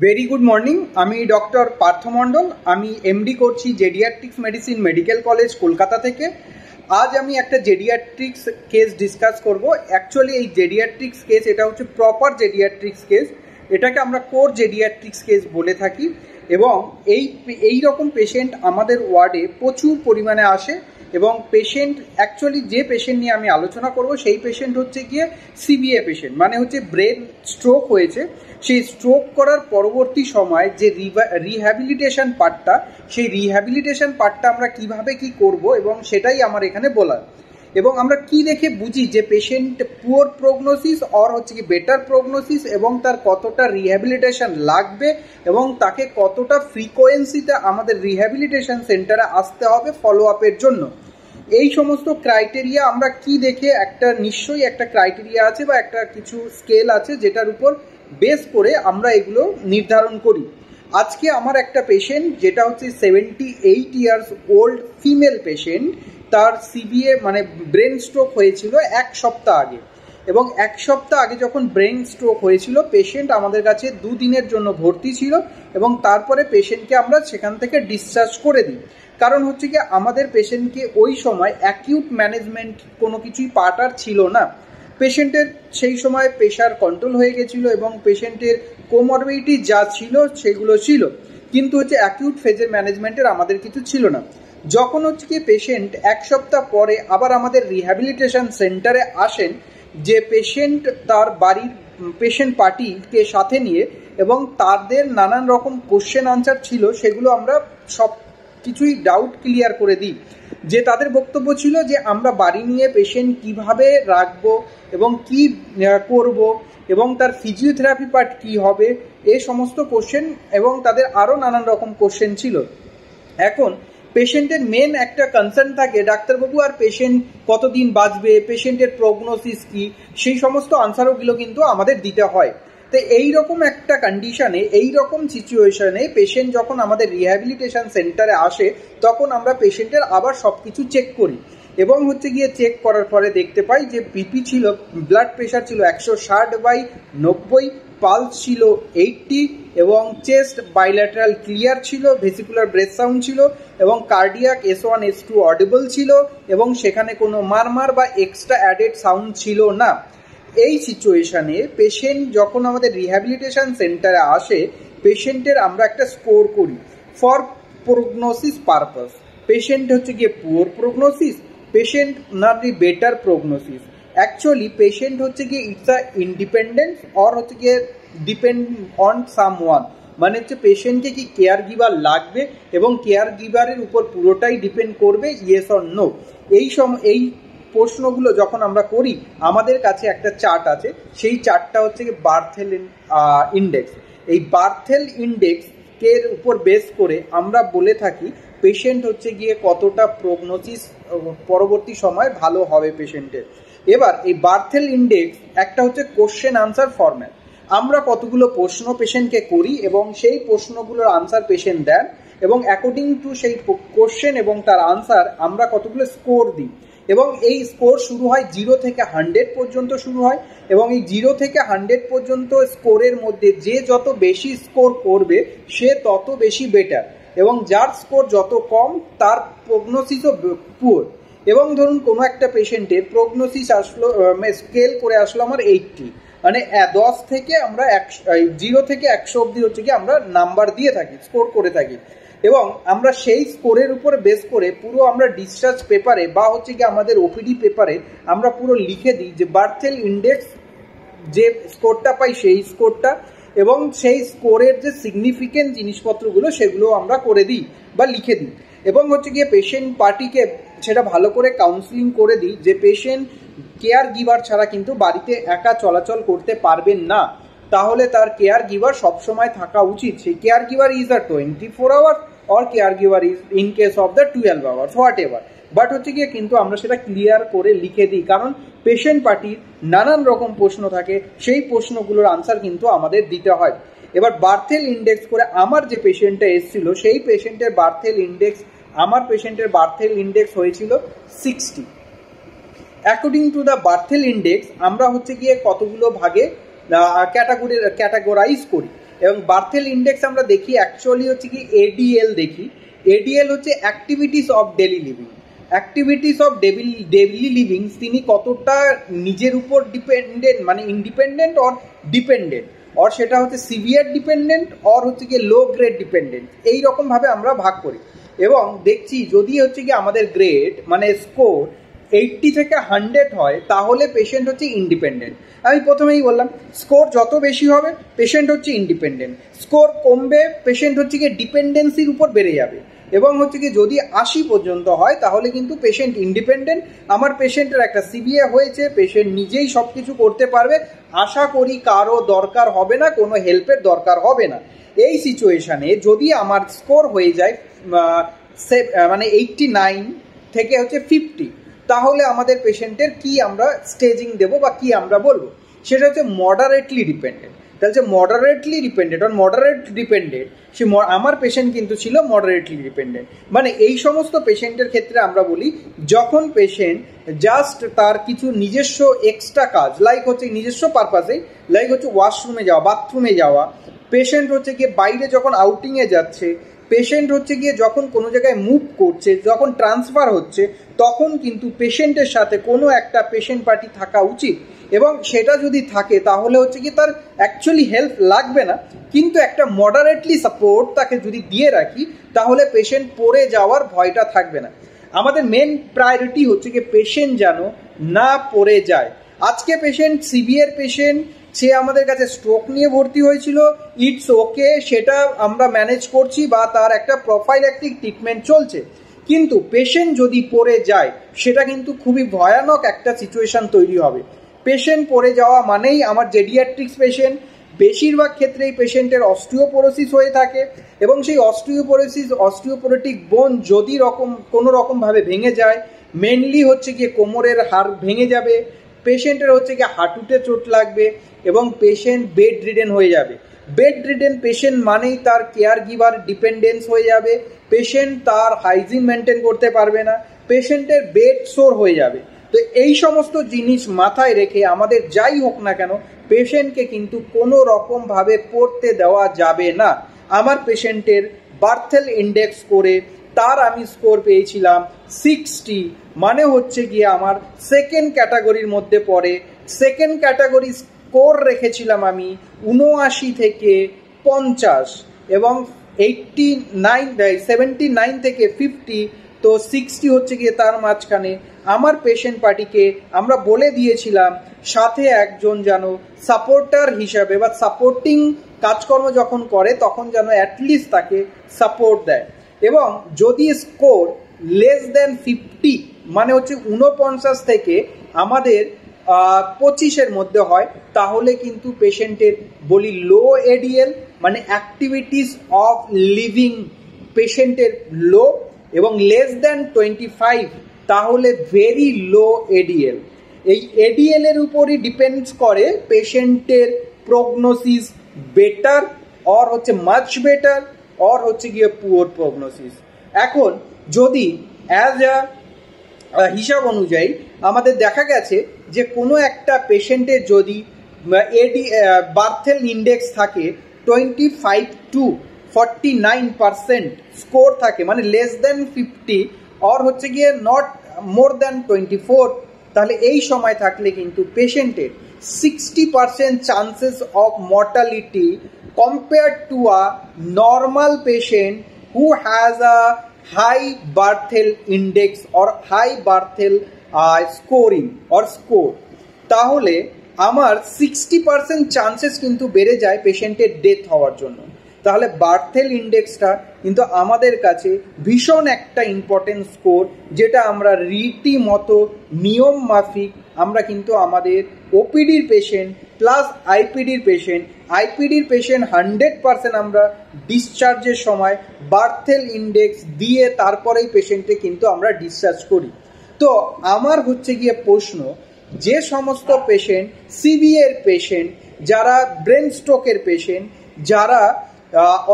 Very good morning. আমি doctor Partha মণ্ডল। আমি MD করছি geriatrics medicine medical college Kolkata থেকে। আজ আমি একটা জেডিয়াট্রিক্স কেস ডিসকাস করব। অ্যাকচুয়ালি এই জেডিয়াট্রিক্স কেস এটা হচ্ছে প্রপার জেডিয়াট্রিক্স কেস, এটাকে আমরা কোর জেডিয়াট্রিক্স কেস বলে থাকি। এবং এই রকম পেশেন্ট আমাদের ওয়ার্ডে প্রচুর পরিমাণে আসে। এবং পেশেন্ট অ্যাকচুয়ালি যে পেশেন্ট নিয়ে আমি আলোচনা করব সেই পেশেন্ট হচ্ছে গিয়ে সিবিএ পেশেন্ট, মানে হচ্ছে ব্রেন স্ট্রোক হয়েছে। সেই স্ট্রোক করার পরবর্তী সময় যে রিহ্যাবিলিটেশন পার্টটা, সেই রিহ্যাবিলিটেশন পার্টটা আমরা কিভাবে কি করব এবং সেটাই আমার এখানে বলার। এবং আমরা কি দেখে বুঝি যে পেশেন্ট পুয়ার প্রগনোসিস অর হচ্ছে কি বেটার প্রগনোসিস, এবং তার কতটা রিহ্যাবিলিটেশন লাগবে এবং তাকে কতটা ফ্রিকোয়েন্সিতে আমাদের রিহ্যাবিলিটেশন সেন্টারে আসতে হবে ফলো আপের জন্য। এই সমস্ত ক্রাইটেরিয়া আমরা কি দেখে, একটা নিশ্চয়ই একটা ক্রাইটেরিয়া আছে বা একটা কিছু স্কেল আছে যেটার উপর বেস করে আমরা এগুলো নির্ধারণ করি। আজকে আমার একটা পেশেন্ট যেটা হচ্ছে 78 ইয়ার্স ওল্ড ফিমেল পেশেন্ট, তার সিবিএ মানে ব্রেন স্ট্রোক হয়েছিল এক সপ্তাহ আগে। এবং এক সপ্তাহ আগে যখন ব্রেন স্ট্রোক হয়েছিল, পেশেন্ট আমাদের কাছে 2 দিনের জন্য ভর্তি ছিল এবং তারপরে পেশেন্টকে আমরা সেখান থেকে ডিসচার্জ করে দিই। কারণ হচ্ছে কি আমাদের পেশেন্টকে ওই সময় অ্যাকিউট ম্যানেজমেন্ট কোনো কিছুই পার্টার ছিল না। পেশেন্টের সেই সময় প্রেশার কন্ট্রোল হয়ে গেছিলো এবং পেশেন্টের কোমরবিডিটি যা ছিল সেগুলো ছিল, কিন্তু হচ্ছে অ্যাকিউট ফেজের ম্যানেজমেন্টের আমাদের কিছু ছিল না। যখন হচ্ছে কি পেশেন্ট এক সপ্তাহ পরে আবার আমাদের রিহ্যাবিলিটেশন সেন্টারে আসেন, যে পেশেন্ট তার বাড়ির পেশেন্ট পার্টিকে সাথে নিয়ে এবং তাদের নানান রকম কোশ্চেন আনসার ছিল, সেগুলো আমরা সব কিছুই ডাউট ক্লিয়ার করে দিই। যে তাদের বক্তব্য ছিল যে আমরা বাড়ি নিয়ে পেশেন্ট কিভাবে রাখবো এবং কি করব এবং তার ফিজিওথেরাপি পার্ট কি হবে, এই সমস্ত কোশ্চেন এবং তাদের আরও নানান রকম কোশ্চেন ছিল। এখন পেশেন্টের মেন একটা কনসার্ন থাকে, ডাক্তারবাবু আর পেশেন্ট কতদিন বাঁচবে, পেশেন্টের প্রগনোসিস কি, সেই সমস্ত আনসারগুলো কিন্তু আমাদের দিতে হয়। তো এইরকম একটা কন্ডিশনে, এইরকম সিচুয়েশনে পেশেন্ট যখন আমাদের রিহ্যাবিলিটেশন সেন্টারে আসে, তখন আমরা পেশেন্টের আবার সব কিছু চেক করি। এবং হচ্ছে গিয়ে চেক করার পরে দেখতে পাই যে বিপি ছিল, ব্লাড প্রেশার ছিল 160/90, পালস ছিল 80 এবং চেস্ট বাইল্যাটারাল ক্লিয়ার ছিল, ভেসিকুলার ব্রেথ সাউন্ড ছিল এবং কার্ডিয়াক S1 S2 অডিবল ছিল এবং সেখানে কোনো মারমার বা এক্সট্রা অ্যাডেড সাউন্ড ছিল না। এই সিচুয়েশানে পেশেন্ট যখন আমাদের রিহ্যাবিলিটেশন সেন্টারে আসে, পেশেন্টের আমরা একটা স্কোর করি ফর প্রগনোসিস পারপাস। পেশেন্ট হচ্ছে গিয়ে পুয়ার প্রগনোসিস, পেশেন্ট না বেটার প্রগনোসিস। অ্যাকচুয়ালি পেশেন্ট হচ্ছে গিয়ে ইটস আ ইন্ডিপেন্ডেন্স অর হচ্ছে গিয়ে ডিপেন্ড অন সামওয়ান, মানে হচ্ছে পেশেন্টকে কি কেয়ার গিভার লাগবে এবং কেয়ার গিভারের উপর পুরোটাই ডিপেন্ড করবে ইয়েস অর নো। এই প্রশ্নগুলো যখন আমরা করি, আমাদের কাছে একটা চার্ট আছে, সেই চার্টটা হচ্ছে কি বার্থেল ইন্ডেক্স। এই বার্থেল ইন্ডেক্সের উপর বেস করে আমরা বলে থাকি পেশেন্ট হচ্ছে গিয়ে কতটা প্রগনোসিস পরবর্তী সময় ভালো হবে পেশেন্টের। এবার এই বার্থেল ইন্ডেক্স একটা হচ্ছে কোশ্চেন আনসার ফরম্যাট। আমরা কতগুলো প্রশ্ন পেশেন্টকে করি এবং সেই প্রশ্নগুলোর আনসার পেশেন্ট দেন এবং অ্যাকর্ডিং টু সেই কোশ্চেন এবং তার আনসার আমরা কতগুলো স্কোর দিই। এবং এই স্কোর শুরু হয় 0 থেকে 100 পর্যন্ত শুরু হয় এবং এই 0 থেকে 100 পর্যন্ত স্কোরের মধ্যে যে যত বেশি স্কোর করবে সে তত বেশি বেটার, এবং যার স্কোর যত কম তার প্রগনোসিসও পুয়ার। এবং ধরুন কোনো একটা পেশেন্টের প্রগনোসিস আসলো, স্কেল করে আসলো আমার 80, মানে 10 থেকে আমরা 0 থেকে 100 অব্দি হচ্ছে কি আমরা নাম্বার দিয়ে থাকি, স্কোর করে থাকি। এবং আমরা সেই স্কোরের উপর বেস করে পুরো আমরা ডিসচার্জ পেপারে বা হচ্ছে কি আমাদের ওপিডি পেপারে আমরা পুরো লিখে দিই যে বার্থেল ইন্ডেক্স যে স্কোরটা পাই সেই স্কোরটা, এবং সেই স্কোরের যে সিগনিফিকেন্ট জিনিসপত্রগুলো সেগুলো আমরা করে দিই বা লিখে দিই। এবং হচ্ছে গিয়ে পেশেন্ট পার্টিকে সেটা ভালো করে কাউন্সিলিং করে দিই যে পেশেন্ট কেয়ার গিভার ছাড়া কিন্তু বাড়িতে একা চলাচল করতে পারবেন না, তাহলে তার কেয়ার গিভার সবসময় থাকা উচিত। সেই care giver is a 24 hour or care giver is in case of the 12 hours whatever. But হচ্ছে গিয়ে কিন্তু আমরা সেটা ক্লিয়ার করে লিখে দিই, কারণ পেশেন্ট পার্টির নানান রকম প্রশ্ন থাকে, সেই প্রশ্নগুলোর আনসার কিন্তু আমাদের দিতে হয়। এবার বার্থেল ইন্ডেক্স করে আমার যে পেশেন্টটা এসেছিল, সেই পেশেন্টের বার্থেল ইন্ডেক্স, আমার পেশেন্টের বার্থেল ইন্ডেক্স হয়েছিল 60। অ্যাকর্ডিং টু দ্য বার্থেল ইন্ডেক্স আমরা হচ্ছে গিয়ে কতগুলো ভাগে ক্যাটাগরাইজ করি। এবং বার্থেল ইন্ডেক্স আমরা দেখি অ্যাকচুয়ালি হচ্ছে কি এডিএল দেখি। এডিএল হচ্ছে activities of daily living. Activities of daily living তিনি কতটা নিজের উপর ডিপেন্ডেন্ট, মানে ইন্ডিপেন্ডেন্ট অর ডিপেন্ডেন্ট, অর সেটা হচ্ছে সিভিয়ার ডিপেন্ডেন্ট অর হচ্ছে গিয়ে লো গ্রেড ডিপেন্ডেন্ট, এইরকমভাবে আমরা ভাগ করি। এবং দেখছি যদি হচ্ছে কি আমাদের গ্রেড মানে স্কোর 80 থেকে 100 হয় তাহলে পেশেন্ট হচ্ছে ইন্ডিপেন্ডেন্ট। আমি প্রথমেই বললাম স্কোর যত বেশি হবে পেশেন্ট হচ্ছে ইন্ডিপেন্ডেন্ট, স্কোর কমবে পেশেন্ট হচ্ছে গিয়ে ডিপেন্ডেন্সির উপর বেড়ে যাবে, এবং হচ্ছে কি যদি 80 পর্যন্ত হয় তাহলে কিন্তু পেশেন্ট ইন্ডিপেন্ডেন্ট। আমার পেশেন্টের একটা সিবিএ হয়েছে, পেশেন্ট নিজেই সব কিছু করতে পারবে, আশা করি কারো দরকার হবে না, কোনো হেল্পের দরকার হবে না। এই সিচুয়েশানে যদি আমার স্কোর হয়ে যায় মানে 89 থেকে হচ্ছে 50, তাহলে আমাদের পেশেন্টের কি আমরা স্টেজিং দেব বা কি আমরা বলবো, সেটা হচ্ছে মডারেটলি ডিপেন্ডেন্ট। তাহলে যে মডারেটলি ডিপেন্ডেন্ট আর মডারেট ডিপেন্ডেন্ট, সে আমার পেশেন্ট কিন্তু ছিল মডারেটলি ডিপেন্ডেন্ট। মানে এই সমস্ত পেশেন্টের ক্ষেত্রে আমরা বলি যখন পেশেন্ট জাস্ট তার কিছু নিজস্ব এক্সট্রা কাজ, লাইক হচ্ছে নিজস্ব পারপাসে, লাইক হচ্ছে ওয়াশরুমে যাওয়া, বাথরুমে যাওয়া, পেশেন্ট হচ্ছে গিয়ে বাইরে যখন আউটিংয়ে যাচ্ছে, পেশেন্ট হচ্ছে গিয়ে যখন কোনো জায়গায় মুভ করছে, যখন ট্রান্সফার হচ্ছে, তখন কিন্তু পেশেন্টের সাথে কোনো একটা পেশেন্ট পার্টি থাকা উচিত। এবং সেটা যদি থাকে তাহলে হচ্ছে কি তার অ্যাকচুয়ালি হেল্প লাগবে না, কিন্তু একটা মডারেটলি সাপোর্ট তাকে যদি দিয়ে রাখি তাহলে পেশেন্ট পড়ে যাওয়ার ভয়টা থাকবে না। আমাদের মেন প্রায়োরিটি হচ্ছে কি পেশেন্ট যেন না পড়ে যায়। আজকে পেশেন্ট সিভিয়ার পেশেন্ট, সে আমাদের কাছে স্ট্রোক নিয়ে ভর্তি হয়েছিল, ইটস ওকে, সেটা আমরা ম্যানেজ করছি বা তার একটা প্রোফাইল্যাক্টিক ট্রিটমেন্ট চলছে, কিন্তু পেশেন্ট যদি পড়ে যায় সেটা কিন্তু খুবই ভয়ানক একটা সিচুয়েশন তৈরি হবে। পেশেন্ট পড়ে যাওয়া মানেই আমার জেডিয়াট্রিক্স পেশেন্ট, বেশিরভাগ ক্ষেত্রেই পেশেন্টের অস্টিওপোরোসিস হয়ে থাকে, এবং সেই অস্টিওপোরোটিক বোন যদি কোনো রকমভাবে ভেঙে যায়, মেনলি হচ্ছে গিয়ে কোমরের হাড় ভেঙে যাবে, পেশেন্টের হচ্ছে গিয়ে হাঁটুতে চোট লাগবে এবং পেশেন্ট বেড রিডেন হয়ে যাবে। বেড রিডেন পেশেন্ট মানেই তার কেয়ার গিভার ডিপেন্ডেন্স হয়ে যাবে, পেশেন্ট তার হাইজিন মেনটেন করতে পারবে না, পেশেন্টের বেড সোর হয়ে যাবে। তো এই সমস্ত জিনিস মাথায় রেখে আমাদের যাই হোক না কেন পেশেন্টকে কিন্তু কোনো রকমভাবে পড়তে দেওয়া যাবে না। আমার পেশেন্টের বার্থেল ইন্ডেক্স করে তার আমি স্কোর পেয়েছিলাম 60, মানে হচ্ছে গিয়ে আমার সেকেন্ড ক্যাটাগরির মধ্যে পড়ে। সেকেন্ড ক্যাটাগরি স্কোর রেখেছিলাম আমি 79 থেকে 50, এবং 79 থেকে 50, তো 60 হচ্ছে গিয়ে তার মাঝখানে। আমার পেশেন্ট পার্টিকে আমরা বলে দিয়েছিলাম সাথে একজন যেন সাপোর্টার হিসাবে বা সাপোর্টিং কাজকর্ম যখন করে তখন যেন অ্যাটলিস্ট তাকে সাপোর্ট দেয়। এবং যদি স্কোর লেস দেন 50, মানে হচ্ছে 49 থেকে আমাদের 25-এর মধ্যে হয়, তাহলে কিন্তু পেশেন্টের বলি লো এডিএল, মানে অ্যাক্টিভিটিস অফ লিভিং পেশেন্টের লো, এবং লেস দেন 25 তাহলে ভেরি লো এডিএল। এই এডিএল এর উপরই ডিপেন্ডস করে পেশেন্টের প্রগনোসিস বেটার অর হচ্ছে মাচ বেটার অর হচ্ছে গিয়ে পুয়ার প্রগনোসিস। এখন যদি অ্যাজ হিসাব অনুযায়ী আমাদের দেখা গেছে যে কোনো একটা পেশেন্টের যদি বার্থেল ইন্ডেক্স থাকে 25 to 49% স্কোর থাকে, মানে লেস দেন 50 অর হচ্ছে গিয়ে নট মোর দেন 24, তাহলে এই সময় থাকলে কিন্তু পেশেন্টের 60% chances of mortality compared to a normal patient who has a high Barthel index or high Barthel scoring or score, তাহলে আমার 60% চান্সেস কিন্তু বেড়ে যায় পেশেন্টের ডেথ হওয়ার জন্য। তাহলে বার্থেল ইন্ডেক্সটা কিন্তু আমাদের কাছে ভীষণ একটা ইম্পর্টেন্ট স্কোর, যেটা আমরা রীতিমতো নিয়ম মাফিক আমরা কিন্তু আমাদের ওপিডির পেশেন্ট প্লাস আইপিডির পেশেন্ট 100% আমরা ডিসচার্জের সময় বার্থেল ইন্ডেক্স দিয়ে তারপরেই পেশেন্টে কিন্তু আমরা ডিসচার্জ করি। তো আমার হচ্ছে গিয়ে প্রশ্ন, যে সমস্ত পেশেন্ট সিভিয়ার পেশেন্ট, যারা ব্রেন স্ট্রোকের পেশেন্ট, যারা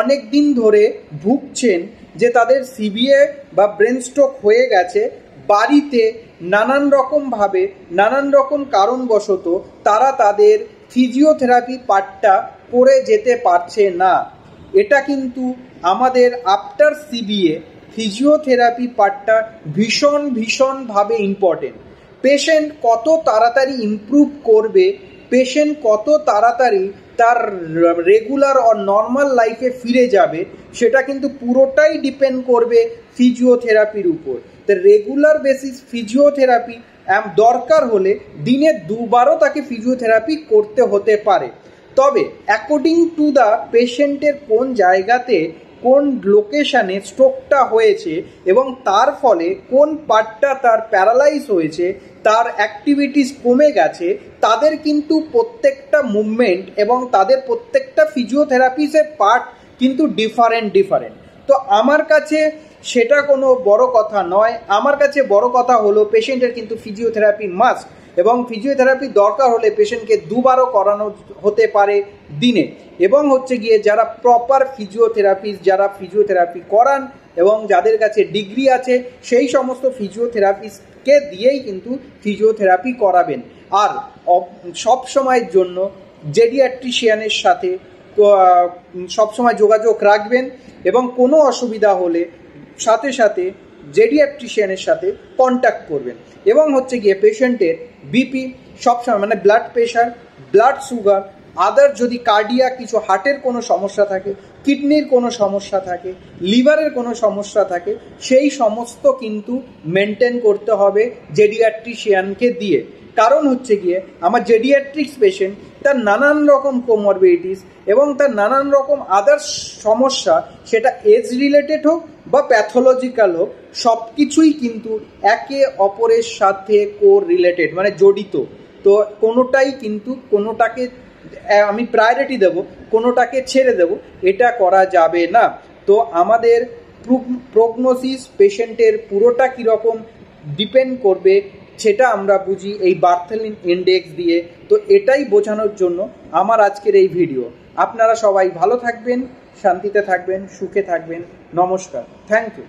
অনেক দিন ধরে ভুগছেন যে তাদের সিভিএ বা ব্রেন স্ট্রোক হয়ে গেছে, বাড়িতে নানান রকম কারণবশত তারা তাদের ফিজিওথেরাপি পার্টটা করে যেতে পারছে না। এটা কিন্তু আমাদের আফটার সিবিএ ফিজিওথেরাপি পার্টটা ভীষণভাবে ইম্পর্টেন্ট। পেশেন্ট কত তাড়াতাড়ি ইমপ্রুভ করবে, পেশেন্ট কত তাড়াতাড়ি তার রেগুলার আর নর্মাল লাইফে ফিরে যাবে, সেটা কিন্তু পুরোটাই ডিপেন্ড করবে ফিজিওথেরাপির উপর। তো রেগুলার বেসিস ফিজিওথেরাপি দরকার হলে দিনে 2 বারও তাকে ফিজিওথেরাপি করতে হতে পারে। তবে অ্যাকর্ডিং টু দ্য পেশেন্টের কোন জায়গাতে কোন লোকেশানে স্ট্রোকটা হয়েছে এবং তার ফলে কোন পার্টটা তার প্যারালাইজ হয়েছে, তার অ্যাক্টিভিটিস কমে গেছে, তাদের কিন্তু প্রত্যেকটা মুভমেন্ট এবং তাদের প্রত্যেকটা ফিজিওথেরাপিসের পার্ট কিন্তু ডিফারেন্ট। তো আমার কাছে সেটা কোনো বড় কথা নয়। আমার কাছে বড় কথা হলো পেশেন্টের কিন্তু ফিজিওথেরাপি মাস্ট, এবং ফিজিওথেরাপি দরকার হলে পেশেন্টকে 2 বারও করানো হতে পারে দিনে। এবং হচ্ছে গিয়ে যারা প্রপার ফিজিওথেরাপিস্ট, যারা ফিজিওথেরাপি করান এবং যাদের কাছে ডিগ্রি আছে, সেই সমস্ত ফিজিওথেরাপিস্টকে দিয়েই কিন্তু ফিজিওথেরাপি করাবেন। আর সব সময়ের জন্য জেডিয়াট্রিশিয়ানের সাথে সবসময় যোগাযোগ রাখবেন এবং কোনো অসুবিধা হলে সাথে জেডিয়াট্রিশিয়ানের সাথে কন্ট্যাক্ট করবেন। এবং হচ্ছে গিয়ে পেশেন্টের বিপি সবসময়, মানে ব্লাড প্রেশার, ব্লাড সুগার, আদার যদি কার্ডিয়াক কিছু হার্টের কোনো সমস্যা থাকে, কিডনির কোনো সমস্যা থাকে, লিভারের কোনো সমস্যা থাকে, সেই সমস্ত কিন্তু মেনটেন করতে হবে জেডিয়াট্রিশিয়ানকে দিয়ে। কারণ হচ্ছে গিয়ে আমার জেডিয়াট্রিক্স পেশেন্ট, তার নানান রকম কোমরবিডিটিস এবং তার নানান রকম আদার্স সমস্যা, সেটা এজ রিলেটেড হোক বা প্যাথোলজিক্যাল হোক, সব কিছুই কিন্তু একে অপরের সাথে রিলেটেড, মানে জড়িত। তো কোনোটাই কিন্তু কোনোটাকে আমি প্রায়োরিটি দেব, কোনোটাকে ছেড়ে দেব, এটা করা যাবে না। তো আমাদের প্রগনোসিস পেশেন্টের পুরোটা কীরকম ডিপেন্ড করবে সেটা আমরা বুঝি এই বার্থেলিন ইন্ডেক্স দিয়ে। তো এটাই বোঝানোর জন্য আমার আজকের এই ভিডিও। আপনারা সবাই ভালো থাকবেন, শান্তিতে থাকবেন, সুখে থাকবেন। নমস্কার, থ্যাংক ইউ।